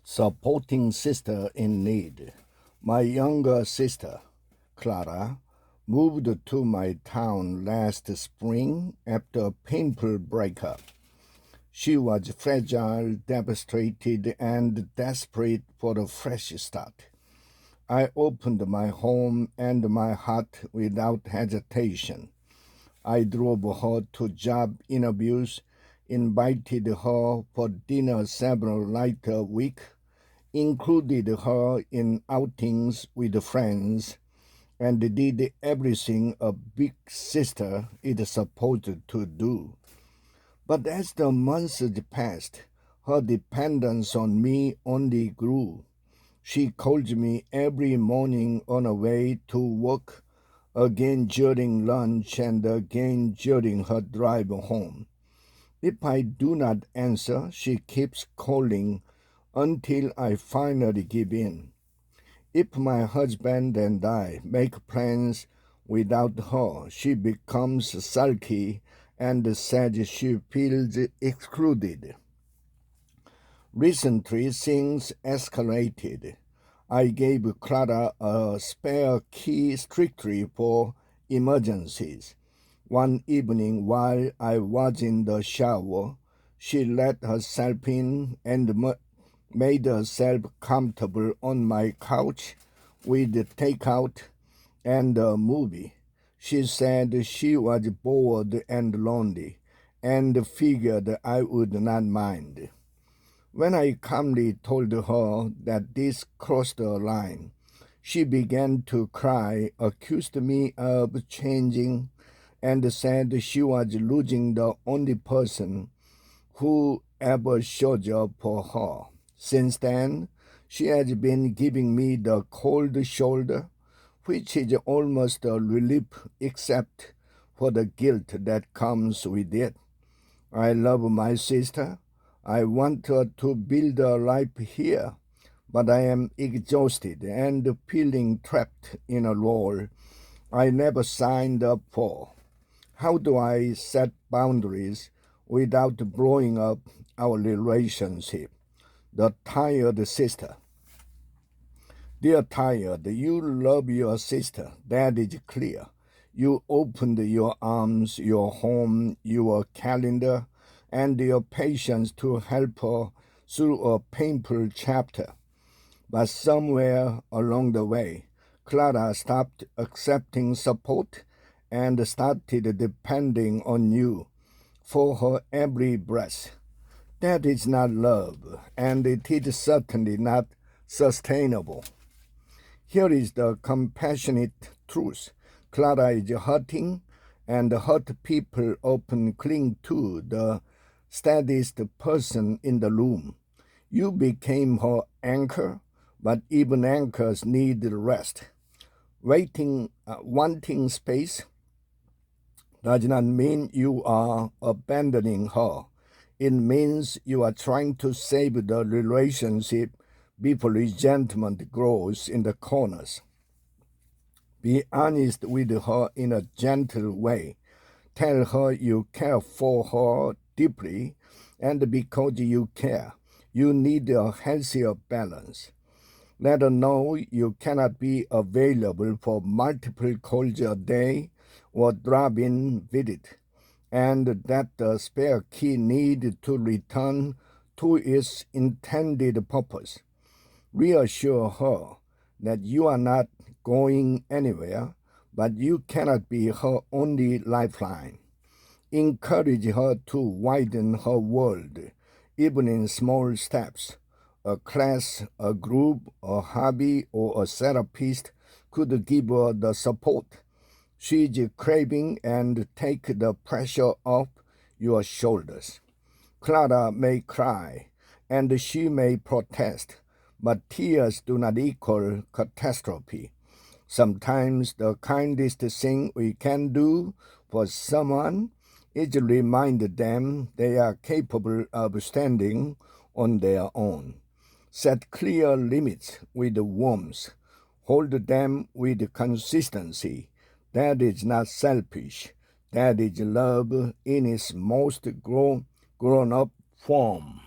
Supporting sister in need. My younger sister, Clara, moved to my town last spring after a painful breakup. She was fragile, devastated, and desperate for a fresh start. I opened my home and my heart without hesitation. I drove her to job interviews, invited her for dinner several nights a week, included her in outings with friends, and did everything a big sister is supposed to do. But as the months passed, her dependence on me only grew. She called me every morning on her way to work, again during lunch, and again during her drive home. If I do not answer, she keeps calling until I finally give in. If my husband and I make plans without her, she becomes sulky and says she feels excluded. Recently, things escalated. I gave Clara a spare key strictly for emergencies. One evening while I was in the shower, she let herself in and made herself comfortable on my couch with takeout and a movie. She said she was bored and lonely and figured I would not mind. When I calmly told her that this crossed a line, she began to cry, accused me of changing, and said she was losing the only person who ever showed up for her. Since then, she has been giving me the cold shoulder, which is almost a relief except for the guilt that comes with it. I love my sister. I want her to build a life here, but I am exhausted and feeling trapped in a role I never signed up for. How do I set boundaries without blowing up our relationship? The tired sister. Dear tired, you love your sister, that is clear. You opened your arms, your home, your calendar, and your patience to help her through a painful chapter. But somewhere along the way, Clara stopped accepting support and started depending on you for her every breath. That is not love, and it is certainly not sustainable. Here is the compassionate truth. Clara is hurting, and hurt people often cling to the steadiest person in the room. You became her anchor, but even anchors need rest. Wanting space does not mean you are abandoning her. It means you are trying to save the relationship before resentment grows in the corners. Be honest with her in a gentle way. Tell her you care for her deeply, and because you care, you need a healthier balance. Let her know you cannot be available for multiple calls a day or drop-in visit, and that the spare key need to return to its intended purpose. Reassure her that you are not going anywhere, but you cannot be her only lifeline. Encourage her to widen her world, even in small steps. A class, a group, a hobby, or a therapist could give her the support she's craving and take the pressure off your shoulders. Clara may cry, and she may protest, but tears do not equal catastrophe. Sometimes the kindest thing we can do for someone is remind them they are capable of standing on their own. Set clear limits with warmth. Hold them with consistency. That is not selfish. That is love in its most grown-up form.